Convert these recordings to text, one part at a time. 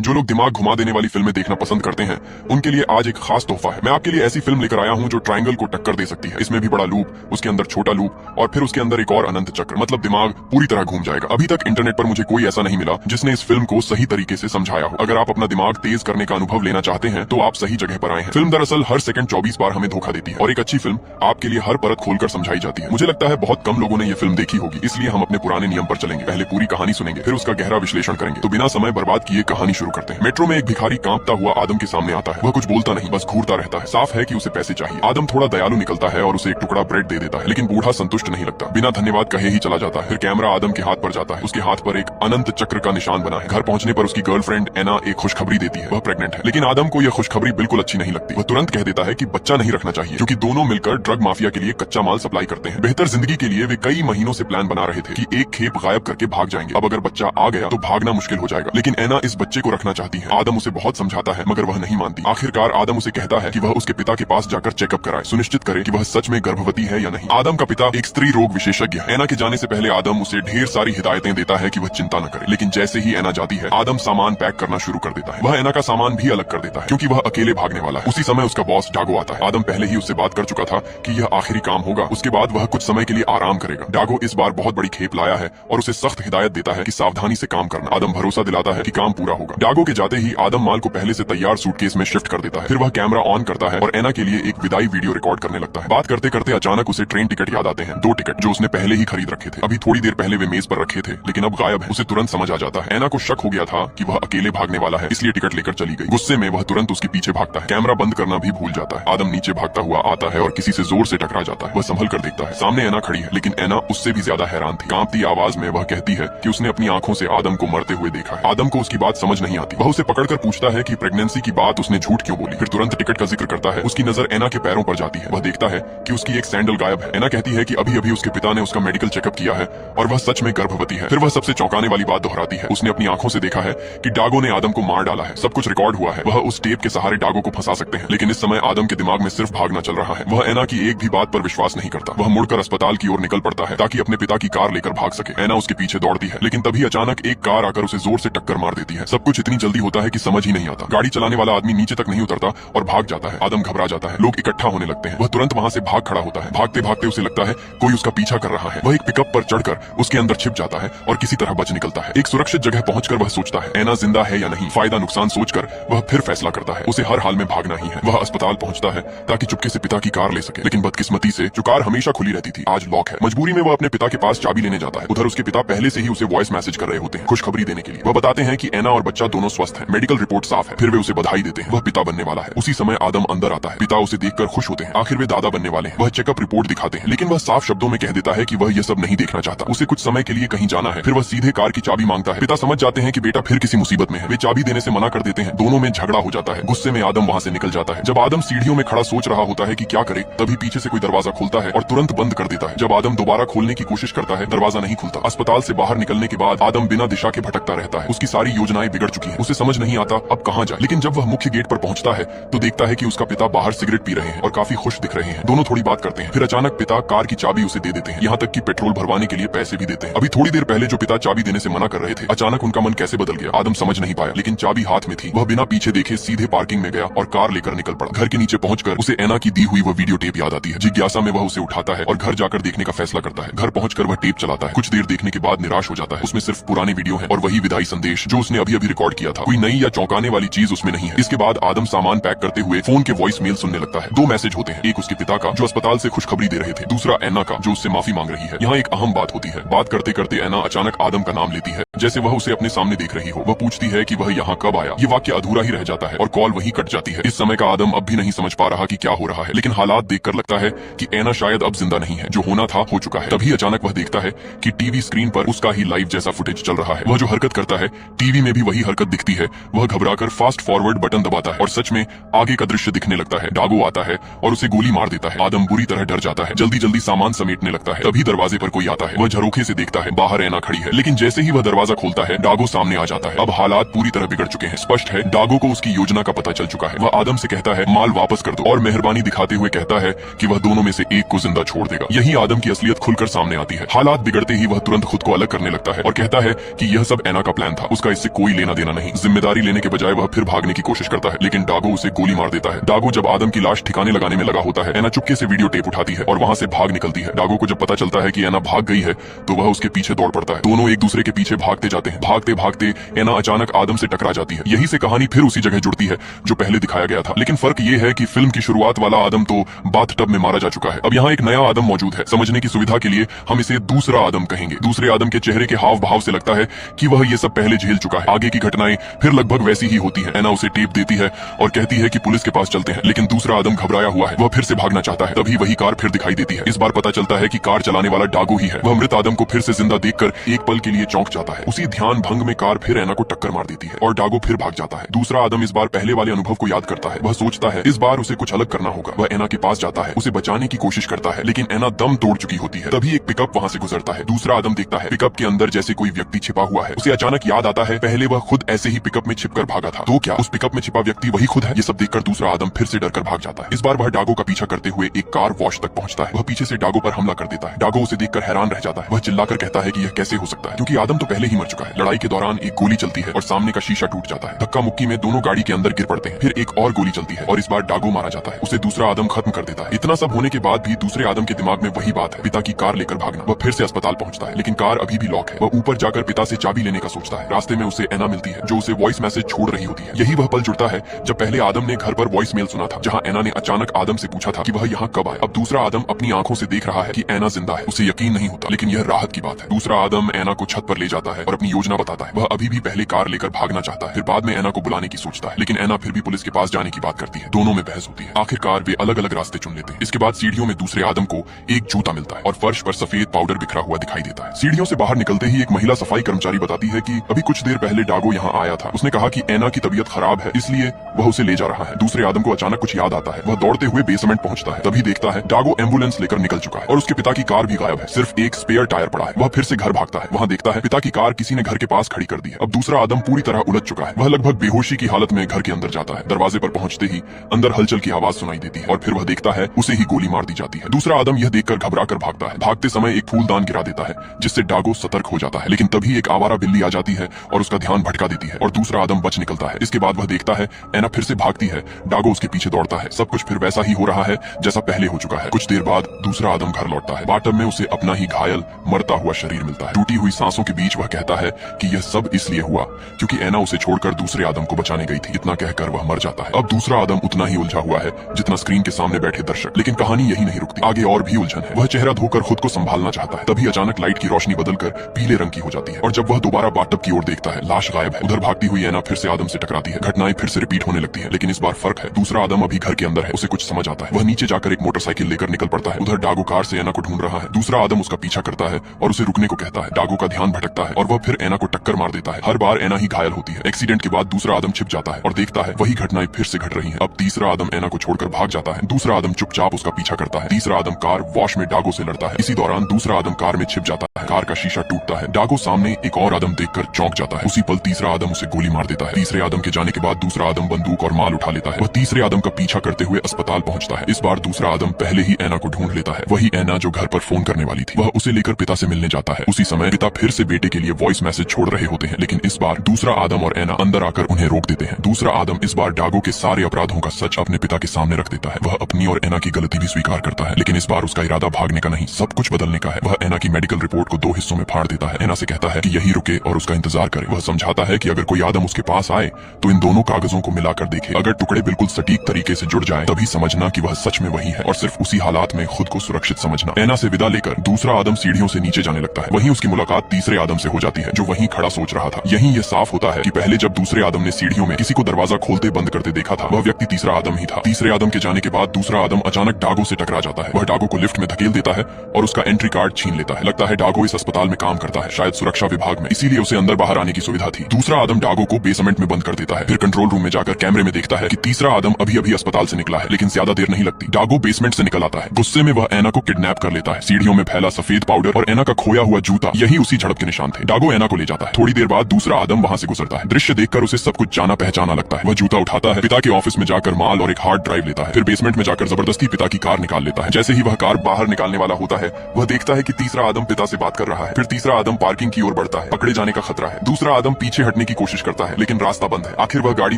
जो लोग दिमाग घुमा देने वाली फिल्में देखना पसंद करते हैं उनके लिए आज एक खास तोहफा है। मैं आपके लिए ऐसी फिल्म लेकर आया हूं जो ट्रायंगल को टक्कर दे सकती है। इसमें भी बड़ा लूप, उसके अंदर छोटा लूप और फिर उसके अंदर एक और अनंत चक्र, मतलब दिमाग पूरी तरह घूम जाएगा। अभी तक इंटरनेट पर मुझे कोई ऐसा नहीं मिला जिसने इस फिल्म को सही तरीके से समझाया हो। अगर आप अपना दिमाग तेज करने का अनुभव लेना चाहते हैं तो आप सही जगह पर आए हैं। फिल्म दरअसल हर सेकंड 24 बार हमें धोखा देती है और एक अच्छी फिल्म आपके लिए हर परत खोलकर समझाई जाती है। मुझे लगता है बहुत कम लोगों ने ये फिल्म देखी होगी, इसलिए हम अपने पुराने नियम पर चलेंगे। पहले पूरी कहानी सुनेंगे, फिर उसका गहरा विश्लेषण करेंगे। तो बिना समय बर्बाद किए कहानी शुरू करते हैं। मेट्रो में एक भिखारी कांपता हुआ आदम के सामने आता है। वह कुछ बोलता नहीं, बस घूरता रहता है। साफ है कि उसे पैसे चाहिए। आदम थोड़ा दयालु निकलता है और उसे एक टुकड़ा ब्रेड दे देता है, लेकिन बूढ़ा संतुष्ट नहीं लगता, बिना धन्यवाद कहे ही चला जाता है। फिर कैमरा आदम के हाथ पर जाता है। उसके हाथ पर एक अनंत चक्र का निशान बना है। घर पहुंचने पर उसकी गर्लफ्रेंड एना एक खुशखबरी देती है, वह प्रेग्नेंट है। लेकिन आदम को यह खुशखबरी बिल्कुल अच्छी नहीं लगती। वह तुरंत कह देता है कि बच्चा नहीं रखना चाहिए, क्योंकि दोनों मिलकर ड्रग माफिया के लिए कच्चा माल सप्लाई करते हैं। बेहतर जिंदगी के लिए वे कई महीनों से प्लान बना रहे थे कि एक खेप गायब करके भाग जाएंगे। अब अगर बच्चा आ गया तो भागना मुश्किल हो जाएगा। लेकिन एना इस बच्चे को रखना चाहती है। आदम उसे बहुत समझाता है मगर वह नहीं मानती। आखिरकार आदम उसे कहता है कि वह उसके पिता के पास जाकर चेकअप कराए, सुनिश्चित करे कि वह सच में गर्भवती है या नहीं। आदम का पिता एक स्त्री रोग विशेषज्ञ है। एना के जाने से पहले आदम उसे ढेर सारी हिदायतें देता है कि वह चिंता न करे। लेकिन जैसे ही एना जाती है आदम सामान पैक करना शुरू कर देता है। वह एना का सामान भी अलग कर देता है क्योंकि वह अकेले भागने वाला है। उसी समय उसका बॉस डागो आता है। आदम पहले ही उससे बात कर चुका था कि यह आखिरी काम होगा, उसके बाद वह कुछ समय के लिए आराम करेगा। डागो इस बार बहुत बड़ी खेप लाया है और उसे सख्त हिदायत देता है कि सावधानी से काम करना। आदम भरोसा दिलाता है कि काम पूरा होगा। डागो के जाते ही आदम माल को पहले से तैयार सूटकेस में शिफ्ट कर देता है। फिर वह कैमरा ऑन करता है और एना के लिए एक विदाई वीडियो रिकॉर्ड करने लगता है। बात करते करते अचानक उसे ट्रेन टिकट याद आते हैं, 2 टिकट जो उसने पहले ही खरीद रखे थे। अभी थोड़ी देर पहले वे मेज पर रखे थे लेकिन अब गायब है। उसे तुरंत समझ आ जाता है। एना को शक हो गया था कि वह अकेले भागने वाला है, इसलिए टिकट लेकर चली गई। गुस्से में वह तुरंत उसके पीछे भागता है। कैमरा बंद करना भी भूल जाता है। आदम नीचे भागता हुआ आता है और किसी से जोर से टकरा जाता है। वह संभल कर देखता है, सामने एना खड़ी है, लेकिन एना उससे भी ज्यादा हैरान थी। कांपती आवाज में वह कहती है कि उसने अपनी आंखों से आदम को मरते हुए देखा है। आदम को उसकी बात समझ नहीं आती। वह उसे पकड़कर पूछता है कि प्रेगनेंसी की बात उसने झूठ क्यों बोली। फिर तुरंत टिकट का जिक्र करता है। उसकी नजर एना के पैरों पर जाती है। वह देखता है कि उसकी एक सैंडल गायब है। एना कहती है कि अभी अभी उसके पिता ने उसका मेडिकल चेकअप किया है और वह सच में गर्भवती है। फिर वह सबसे चौंकाने वाली बात दोहराती है। उसने अपनी आंखों से देखा है कि डागो ने आदम को मार डाला है। सब कुछ रिकॉर्ड हुआ है। वह उस टेप के सहारे डागो को फंसा सकते हैं। लेकिन इस समय आदम के दिमाग में सिर्फ भागना चल रहा है। वह एना की एक भी बात पर विश्वास नहीं करता। वह मुड़कर अस्पताल की ओर निकल पड़ता है ताकि अपने पिता की कार लेकर भाग सके। एना उसके पीछे दौड़ती है, लेकिन तभी अचानक एक कार आकर उसे जोर से टक्कर मार देती है। सब कुछ इतनी जल्दी होता है कि समझ ही नहीं आता। गाड़ी चलाने वाला आदमी नीचे तक नहीं उतरता और भाग जाता है। आदम घबरा जाता है। लोग इकट्ठा होने लगते हैं। वह तुरंत वहां से भाग खड़ा होता है। भागते भागते उसे लगता है कोई उसका पीछा कर रहा है। वह एक पिकअप पर चढ़कर उसके अंदर छिप जाता है और किसी तरह बच निकलता है। एक सुरक्षित जगह पहुंचकर वह सोचता है एना जिंदा है या नहीं। फायदा नुकसान सोचकर वह फिर फैसला करता है उसे हर हाल में भागना ही है। वह अस्पताल पहुंचता है ताकि चुपके से पिता की कार ले सके, लेकिन बदकिस्मती से जो कार हमेशा खुली रहती थी आज लॉक है। मजबूरी में वह अपने पिता के पास चाबी लेने जाता है। उधर उसके पिता पहले से ही उसे वॉइस मैसेज कर रहे होते हैं खुशखबरी देने के लिए। वह बताते हैं कि एना और बच्चा दोनों स्वस्थ हैं, मेडिकल रिपोर्ट साफ है। फिर वे उसे बधाई देते हैं, वह पिता बनने वाला है। उसी समय आदम अंदर आता है। पिता उसे देखकर खुश होते हैं, आखिर वे दादा बनने वाले हैं। वह चेकअप रिपोर्ट दिखाते हैं, लेकिन वह साफ शब्दों में कह देता है कि वह यह सब नहीं देखना चाहता। उसे कुछ समय के लिए कहीं जाना है। फिर वह सीधे कार की चाबी मांगता है। पिता समझ जाते हैं कि बेटा फिर किसी मुसीबत में है। वे चाबी देने से मना कर देते हैं। दोनों में झगड़ा हो जाता है। गुस्से में आदम वहां से निकल जाता है। जब आदम सीढ़ियों में खड़ा सोच रहा होता है कि क्या करे, तभी पीछे से कोई दरवाजा खुलता है और तुरंत बंद कर देता है। जब आदम दोबारा खोलने की कोशिश करता है, दरवाजा नहीं खुलता। अस्पताल से बाहर निकलने के बाद आदम बिना दिशा के भटकता रहता है। उसकी सारी योजनाएं बिगड़ चुकी हैं। उसे समझ नहीं आता अब कहां जाए। लेकिन जब वह मुख्य गेट पर पहुंचता है तो देखता है कि उसका पिता बाहर सिगरेट पी रहे हैं और काफी खुश दिख रहे हैं। दोनों थोड़ी बात करते हैं। फिर अचानक पिता कार की चाबी उसे दे देते हैं, यहाँ तक कि पेट्रोल भरवाने के लिए पैसे भी देते हैं। अभी थोड़ी देर पहले जो पिता चाबी देने से मना कर रहे थे, अचानक उनका मन कैसे बदल गया आदम समझ नहीं पाया। लेकिन चाबी हाथ में थी। वह बिना पीछे देखे सीधे पार्किंग में गया और कार लेकर निकल पड़ा। घर के नीचे पहुंचकर उसे एना की दी हुई वह वीडियो टेप याद आती है। जिज्ञासा में वह उसे उठाता है और घर जाकर देखने का फैसला करता है। घर पहुंचकर वह टेप चलाता है। कुछ देर देखने के बाद निराश हो जाता है। उसमें सिर्फ पुरानी वीडियो है और वही विदाई संदेश जो उसने अभी अभी रिकॉर्ड किया था। कोई नई या चौंकाने वाली चीज उसमें नहीं है। इसके बाद आदम सामान पैक करते हुए फोन के वॉइस मेल सुनने लगता है। 2 मैसेज होते हैं, एक उसके पिता का जो अस्पताल से खुशखबरी दे रहे थे, दूसरा एना का जो उससे माफी मांग रही है। यहाँ एक अहम बात होती है। बात करते करते एना अचानक आदम का नाम लेती है, जैसे वह उसे अपने सामने देख रही हो। वह पूछती है कि वह यहाँ कब आया। ये वाक्य अधूरा ही रह जाता है और कॉल वहीं कट जाती है। इस समय का आदम अब भी नहीं समझ पा रहा कि क्या हो रहा है, लेकिन हालात देखकर लगता है कि एना शायद अब जिंदा नहीं है। जो होना था हो चुका है। तभी अचानक वह देखता है कि टीवी स्क्रीन पर उसका ही लाइव जैसा फुटेज चल रहा है। वह जो हरकत करता है टीवी में भी वही हरकत दिखती है। वह घबराकर फास्ट फॉरवर्ड बटन दबाता है और सच में आगे का दृश्य दिखने लगता है। डागो आता है और उसे गोली मार देता है। आदम बुरी तरह डर जाता है, जल्दी जल्दी सामान समेटने लगता है। तभी दरवाजे पर कोई आता है। वह झरोखे से देखता है, बाहर एना खड़ी है। लेकिन जैसे ही वह दरवाजा दरवाजा खोलता है, डागो सामने आ जाता है। अब हालात पूरी तरह बिगड़ चुके हैं। स्पष्ट है डागो को उसकी योजना का पता चल चुका है। वह आदम से कहता है माल वापस कर दो और मेहरबानी दिखाते हुए कहता है कि वह दोनों में से एक को जिंदा छोड़ देगा। यही आदम की असलियत खुलकर सामने आती है। हालात बिगड़ते ही वह तुरंत खुद को अलग करने लगता है और कहता है कि यह सब एना का प्लान था, उसका इससे कोई लेना देना नहीं। जिम्मेदारी लेने के बजाय वह फिर भागने की कोशिश करता है, लेकिन डागो उसे गोली मार देता है। डागो जब आदम की लाश ठिकाने लगाने में लगा होता है, एना चुपके से वीडियो टेप उठाती है और वहां से भाग निकलती है। डागो को जब पता चलता है कि एना भाग गई है तो वह उसके पीछे दौड़ पड़ता है। दोनों एक दूसरे के पीछे भागते जाते हैं। भागते भागते एना अचानक आदम से टकरा जाती है। यही से कहानी फिर उसी जगह जुड़ती है जो पहले दिखाया गया था, लेकिन फर्क ये है कि फिल्म की शुरुआत वाला आदम तो बाथटब में मारा जा चुका है। अब यहाँ एक नया आदम मौजूद है। समझने की सुविधा के लिए हम इसे दूसरा आदम कहेंगे। दूसरे आदम के चेहरे के हाव भाव से लगता है कि वह ये सब पहले झेल चुका है। आगे की घटनाएं फिर लगभग वैसी ही होती है। एना उसे टेप देती है और कहती है कि पुलिस के पास चलते हैं, लेकिन दूसरा आदम घबराया हुआ है। वह फिर से भागना चाहता है। तभी वही कार फिर दिखाई देती है। इस बार पता चलता है कि कार चलाने वाला डागो ही है। वह मृत आदम को फिर से जिंदा देखकर एक पल के लिए चौंक जाता है। उसी ध्यान भंग में कार फिर एना को टक्कर मार देती है और डागो फिर भाग जाता है। दूसरा आदम इस बार पहले वाले अनुभव को याद करता है। वह सोचता है इस बार उसे कुछ अलग करना होगा। वह एना के पास जाता है, उसे बचाने की कोशिश करता है, लेकिन एना दम तोड़ चुकी होती है। तभी एक पिकअप वहां से गुजरता है। दूसरा आदम देखता है पिकअप के अंदर जैसे कोई व्यक्ति छिपा हुआ है। उसे अचानक याद आता है पहले वह खुद ऐसे ही पिकअप में छिपकर भागा था। तो क्या उस पिकअप में छिपा व्यक्ति वही खुद है? ये सब देखकर दूसरा आदम फिर से डरकर भाग जाता है। इस बार वह डागो का पीछा करते हुए एक कार वॉश तक पहुंचता है। वह पीछे से डागो पर हमला कर देता है। डागो उसे देखकर हैरान रह जाता है। वह चिल्लाकर कहता है कि यह कैसे हो सकता है, क्योंकि आदम तो पहले ही मर चुका है। लड़ाई के दौरान एक गोली चलती है और सामने का शीशा टूट जाता है। धक्का मुक्की में दोनों गाड़ी के अंदर गिर पड़ते हैं। फिर एक और गोली चलती है और इस बार डागो मारा जाता है। उसे दूसरा आदम खत्म कर देता है। इतना सब होने के बाद भी दूसरे आदम के दिमाग में वही बात है, पिता की कार लेकर भागना। वह फिर से अस्पताल पहुंचता है, लेकिन कार अभी भी लॉक है। वह ऊपर जाकर पिता से चाबी लेने का सोचता है। रास्ते में उसे एना मिलती है जो उसे वॉइस मैसेज छोड़ रही होती है। यही वह पल जुड़ता है जब पहले आदम ने घर पर वॉइस मेल सुना था, जहाँ एना ने अचानक आदम से पूछा था कि वह यहाँ कब आए। अब दूसरा आदम अपनी आंखों से देख रहा है कि एना जिंदा है। उसे यकीन नहीं होता, लेकिन यह राहत की बात है। दूसरा आदम एना को छत पर ले जाता है और अपनी योजना बताता है। वह अभी भी पहले कार लेकर भागना चाहता है, फिर बाद में एना को बुलाने की सोचता है, लेकिन एना फिर भी पुलिस के पास जाने की बात करती है। दोनों में बहस होती है। आखिरकार वे अलग अलग रास्ते चुन लेते हैं। इसके बाद सीढ़ियों में दूसरे आदम को एक जूता मिलता है और फर्श पर सफेद पाउडर बिखरा हुआ दिखाई देता है। सीढ़ियों से बाहर निकलते ही एक महिला सफाई कर्मचारी बताती है कि अभी कुछ देर पहले डागो यहाँ आया था। उसने कहा कि एना की तबीयत खराब है, इसलिए वह उसे ले जा रहा है। दूसरे आदम को अचानक कुछ याद आता है। वह दौड़ते हुए बेसमेंट पहुंचता है। तभी देखता है डागो एम्बुलेंस लेकर निकल चुका है और उसके पिता की कार भी गायब है। सिर्फ एक स्पेयर टायर पड़ा है। वह फिर से घर भागता है। वहाँ देखता है पिता की कार किसी ने घर के पास खड़ी कर दी है। अब दूसरा आदम पूरी तरह उलझ चुका है। वह लगभग बेहोशी की हालत में घर के अंदर जाता है। दरवाजे पर पहुंचते ही अंदर हलचल की आवाज सुनाई देती है और फिर वह देखता है उसे ही गोली मार दी जाती है। दूसरा आदम यह देखकर घबरा कर भागता है। भागते समय एक फूलदान गिरा देता है जिससे डागो सतर्क हो जाता है, लेकिन तभी एक आवारा बिल्ली आ जाती है और उसका ध्यान भटका देती है और दूसरा आदम बच निकलता है। इसके बाद वह देखता है एना फिर से भागती है। डागो उसके पीछे दौड़ता है। सब कुछ फिर वैसा ही हो रहा है जैसा पहले हो चुका है। कुछ देर बाद दूसरा आदम घर लौटता है। बाटब में उसे अपना ही घायल मरता हुआ शरीर मिलता है। टूटी हुई सांसों के बीच वह कहता है कि यह सब इसलिए हुआ क्योंकि एना उसे छोड़कर दूसरे आदम को बचाने गई थी। इतना कहकर वह मर जाता है। अब दूसरा आदम उतना ही उलझा हुआ है जितना स्क्रीन के सामने बैठे दर्शक। लेकिन कहानी यही नहीं रुकती, आगे और भी उलझन है। वह चेहरा धोकर खुद को संभालना चाहता है। तभी अचानक लाइट की रोशनी बदलकर पीले रंग की हो जाती है और जब वह दोबारा बाटब की ओर देखता है, लाश गायब है। उधर भागती हुई एना फिर से आदम से टकराती है। घटनाएं फिर से रिपीट होने लगती है, लेकिन इस बार फर्क है। दूसरा आदम अभी घर के अंदर है। उसे कुछ समझ आता है। वह नीचे जाकर एक मोटरसाइकिल लेकर निकल पड़ता है। उधर डागो कार से एना को ढूंढ रहा है। दूसरा आदम उसका पीछा करता है और उसे रुकने को कहता है। डागो का ध्यान भटकता है और वह फिर एना को टक्कर मार देता है। हर बार एना ही घायल होती है। एक्सीडेंट के बाद दूसरा आदम छिप जाता है और देखता है वही घटनाएं फिर से घट रही हैं। अब तीसरा आदम एना को छोड़कर भाग जाता है। दूसरा आदम चुपचाप उसका पीछा करता है। तीसरा आदम कार वॉश में डागो से लड़ता है। इसी दौरान दूसरा आदम कार में छिप जाता है। कार का शीशा टूटता है। डागो सामने एक और आदम देखकर चौंक जाता है। उसी पल तीसरा आदम उसे गोली मार देता है। तीसरे आदम के जाने के बाद दूसरा आदम बंदूक और माल उठा लेता है। वह तीसरे आदम का पीछा करते हुए अस्पताल पहुंचता है। इस बार दूसरा आदम पहले ही एना को ढूंढ लेता है। वही एना जो घर पर फोन करने वाली थी। वह उसे लेकर पिता से मिलने जाता है। उसी समय पिता फिर से बेटे के लिए वॉइस मैसेज छोड़ रहे होते हैं, लेकिन इस बार दूसरा आदम और एना अंदर आकर उन्हें रोक देते हैं। दूसरा आदम इस बार डागो के सारे अपराधों का सच अपने पिता के सामने रख देता है। वह अपनी और एना की गलती भी स्वीकार करता है, लेकिन इस बार उसका इरादा भागने का नहीं, सब कुछ बदलने का है। वह एना की मेडिकल रिपोर्ट को 2 हिस्सों में फाड़ देता है। एना से कहता है कि यही रुके और उसका इंतजार करे। वह समझाता है कि अगर कोई आदम उसके पास आए तो इन दोनों कागजों को मिलाकर देखे। अगर टुकड़े बिल्कुल सटीक तरीके से जुड़ जाए तभी समझना कि वह सच में वही है और सिर्फ उसी हालात में खुद को सुरक्षित समझना। एना से विदा लेकर दूसरा आदम सीढ़ियों से नीचे जाने लगता है। वहीं उसकी मुलाकात तीसरे आदम से हो जाती है जो वहीं खड़ा सोच रहा था। यहीं यह साफ होता है कि पहले जब दूसरे आदम ने सीढ़ियों में किसी को दरवाजा खोलते बंद करते देखा था, वह व्यक्ति तीसरा आदम ही था। तीसरे आदम के जाने के बाद दूसरा आदम अचानक डागो से टकरा जाता है। वह डागो को लिफ्ट में धकेल देता है और उसका एंट्री कार्ड छीन लेता है। लगता है डागो इस अस्पताल में काम करता है, शायद सुरक्षा विभाग में, इसीलिए उसे अंदर बाहर आने की सुविधा थी। दूसरा आदम डागो को बेसमेंट में बंद कर देता है। फिर कंट्रोल रूम में जाकर कैमरे में देखता है कि तीसरा आदम अभी अभी अस्पताल से निकला है, लेकिन ज्यादा देर नहीं लगती। डागो बेसमेंट से निकल आता है। गुस्से में वह एना को किडनैप कर लेता है। सीढ़ियों में फैला सफेद पाउडर और एना का खोया हुआ जूता, यही उसी झड़प के निशान थे। डागो एना को ले जाता है। थोड़ी देर बाद दूसरा आदम वहाँ से गुजरता है। दृश्य देखकर उसे सब कुछ जाना पहचाना लगता है। वह जूता उठाता है, पिता के ऑफिस में जाकर माल और एक हार्ड ड्राइव लेता है, फिर बेसमेंट में जाकर जबरदस्ती पिता की कार निकाल लेता है। जैसे ही वह कार बाहर निकालने वाला होता है, वह देखता है कि तीसरा आदम पिता से बात कर रहा है। फिर तीसरा आदम पार्किंग की ओर बढ़ता है। पकड़े जाने का खतरा है। दूसरा आदम पीछे हटने की कोशिश करता है, लेकिन रास्ता बंद है। आखिर वह गाड़ी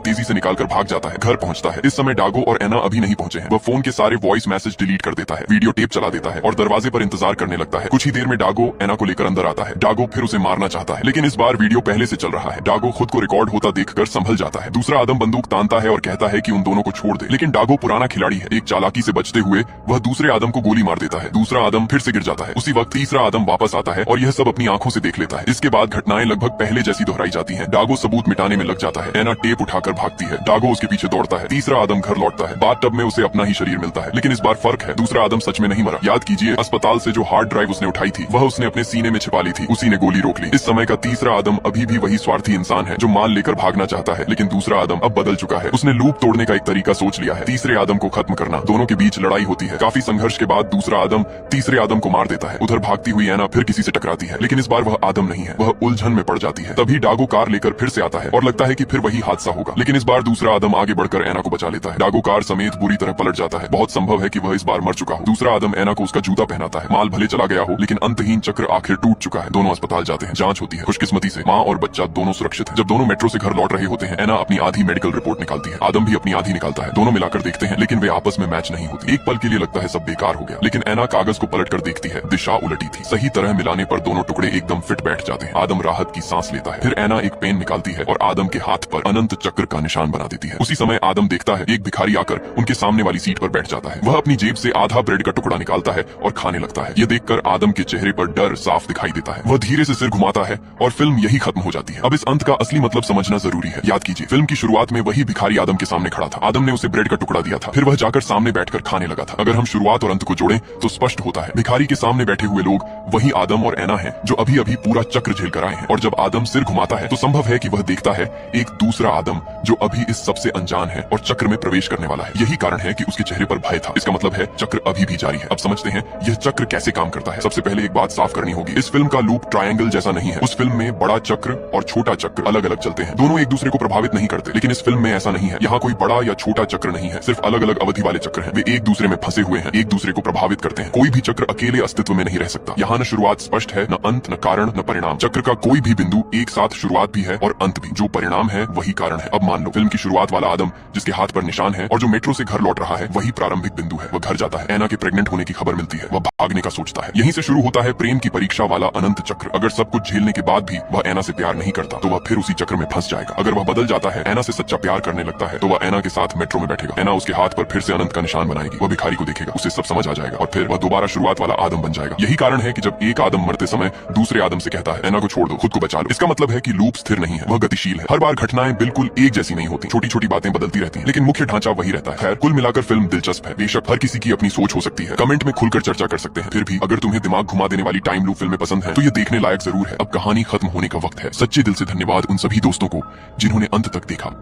तेजी से निकालकर भाग जाता है। घर पहुंचता है। इस समय डागो और एना अभी नहीं पहुंचे हैं। वह फोन के सारे वॉइस मैसेज डिलीट कर देता है, वीडियो टेप चला देता है और दरवाजे पर इंतजार करने लगता है। कुछ ही देर में डागो एना को लेकर अंदर आता है। डागो फिर उसे मारना चाहता है, लेकिन इस बार वीडियो पहले से चल रहा है। डागो खुद को रिकॉर्ड होता देखकर संभल जाता है। दूसरा आदम बंदूक तानता है और कहता है कि उन दोनों को छोड़ दे, लेकिन डागो पुराना खिलाड़ी है। एक चालाकी से बचते हुए वह दूसरे आदम को गोली मार देता है। दूसरा आदम फिर से गिर जाता है। उसी वक्त तीसरा आदम वापस आता है और यह सब अपनी आंखों से देख लेता है। इसके बाद घटनाएं लगभग पहले जैसी दोहराई जाती हैं। डागो सबूत मिटाने में लग जाता है। एना टेप उठाकर भागती है। डागो उसके पीछे दौड़ता है। तीसरा आदम घर लौटता है। बाथ टब में उसे अपना ही शरीर मिलता है, लेकिन इस बार फर्क है, दूसरा आदम सच में नहीं मरा। याद कीजिए, अस्पताल से जो हार्ड ड्राइव उसने उठाई थी वह उसने अपने सीने में छिपा ली थी। उसी ने गोली रोक ली। इस समय का तीसरा आदम अभी भी वही स्वार्थी इंसान है जो माल लेकर भागना चाहता है, लेकिन दूसरा आदम अब बदल चुका है। उसने लूप तोड़ने का एक तरीका सोच लिया है, तीसरे आदम को खत्म करना। दोनों के बीच लड़ाई होती है। काफी संघर्ष के बाद दूसरा आदम तीसरे आदम को मार देता है। उधर भागती हुई एना फिर किसी से टकराती है, लेकिन इस बार वह आदम नहीं है। वह उलझन में पड़ जाती है। तभी डागो कार लेकर फिर से आता है और लगता है कि फिर वही हादसा होगा, लेकिन इस बार दूसरा आदम आगे बढ़कर एना को बचा लेता है। डागो कार समेत बुरी तरह पलट जाता है। बहुत संभव है कि वह इस बार मर चुका हो। दूसरा आदम एना को उसका जूता पहनाता है। माल भले चला गया हो, लेकिन अंतहीन चक्र आखिर टूट चुका है। दोनों अस्पताल जाते हैं। जांच होती है। खुशकिस्मती से माँ और बच्चा दोनों सुरक्षित हैं। जब दोनों मेट्रो से घर लौट रहे होते हैं, एना अपनी आधी मेडिकल रिपोर्ट निकालती है। आदम भी अपनी आधी निकालता है। दोनों मिलाकर देखते हैं, लेकिन वे आपस में मैच नहीं होती। एक पल के लिए लगता है सब बेकार हो गया, लेकिन एना कागज को पलट कर देखती है, दिशा उलटी थी। सही तरह मिलाने पर दोनों टुकड़े एकदम फिट बैठ जाते हैं। आदम राहत की सांस लेता है। फिर एना एक पेन निकालती है और आदम के हाथ पर अनंत चक्र का निशान बना देती है। उसी समय आदम देखता है एक भिखारी आकर उनके सामने वाली सीट पर बैठ जाता है। वह अपनी जेब से आधा ब्रेड का टुकड़ा निकालता है और खाने लगता है। यह देखकर आदम के चेहरे पर डर साफ दिखाई देता है। वह धीरे से सिर घुमाता है और फिल्म यही खत्म हो जाती है। अब इस अंत का असली मतलब समझना जरूरी है। याद कीजिए, फिल्म की शुरुआत में वही भिखारी आदम के सामने खड़ा था। आदम ने उसे ब्रेड का टुकड़ा दिया था, फिर वह जाकर सामने बैठकर खाने लगा था। अगर हम शुरुआत और अंत को जोड़ें तो स्पष्ट होता है, भिखारी के सामने बैठे हुए लोग वही आदम और एना हैं जो अभी अभी पूरा चक्र झेल कर आए हैं। और जब आदम सिर घुमाता है तो संभव है कि वह देखता है एक दूसरा आदम जो अभी इस सबसे अनजान है और चक्र में प्रवेश करने वाला है। यही कारण है कि उसके चेहरे पर भय था। इसका मतलब है चक्र अभी भी जारी है। अब समझते हैं यह चक्र कैसे काम करता है। सबसे पहले एक बात साफ करनी होगी, इस फिल्म का लूप ट्रायंगल जैसा नहीं है। उस फिल्म में बड़ा चक्र और छोटा चक्र अलग अलग चलते हैं। दोनों एक दूसरे को प्रभावित नहीं करते, लेकिन इस फिल्म में ऐसा नहीं है। यहाँ कोई बड़ा या छोटा चक्र नहीं है, सिर्फ अलग अलग अवधि वाले चक्र हैं। वे एक दूसरे में फंसे हुए हैं, एक दूसरे को प्रभावित करते हैं। कोई भी चक्र अकेले अस्तित्व में नहीं रह सकता। यहाँ न शुरुआत स्पष्ट है, न अंत, न कारण, न परिणाम। चक्र का कोई भी बिंदु एक साथ शुरुआत भी है और अंत भी। जो परिणाम है वही कारण है। अब मान लो फिल्म की शुरुआत वाला आदम जिसके हाथ पर निशान है और जो मेट्रो से घर लौट रहा है, वही प्रारंभिक बिंदु है। वह घर जाता है, एना के प्रेग्नेंट होने की खबर मिलती है, वह भागने का सोचता है। यहीं से शुरू होता है प्रेम की परीक्षा वाला अनंत चक्र। अगर सब कुछ झेलने के बाद भी वह एना से प्यार नहीं करता तो वह फिर उसी चक्र में फंस जाएगा। अगर वह बदल जाता है, एना से सच्चा प्यार करने लगता है, तो वह एना के साथ मेट्रो में बैठेगा। एना उसके हाथ पर फिर से अनंत का निशान बनाएगी। वह भिखारी को देखेगा, उसे सब समझ आ जाएगा और फिर वह दोबारा शुरुआत वाला आदम बन जाएगा। यही कारण है कि जब एक आदम मरते समय दूसरे आदम से कहता है एना को छोड़ दो, खुद को बचा लो। इसका मतलब है कि लूप स्थिर नहीं है, वह गतिशील है। हर बार घटनाएं बिल्कुल एक जैसी नहीं होती, छोटी छोटी बातें बदलती रहती हैं, लेकिन मुख्य ढांचा वही रहता है। खैर, कुल मिलाकर फिल्म दिलचस्प है। बेशक हर किसी की अपनी सोच हो सकती है, कमेंट में खुलकर चर्चा कर सकते हैं। फिर भी अगर तुम्हें दिमाग घुमा देने वाली टाइम लूप फिल्में पसंद है तो ये देखने लायक जरूर है। अब कहानी खत्म होने का वक्त है। सच्चे दिल से धन्यवाद उन सभी दोस्तों को जिन्होंने अंत तक देखा।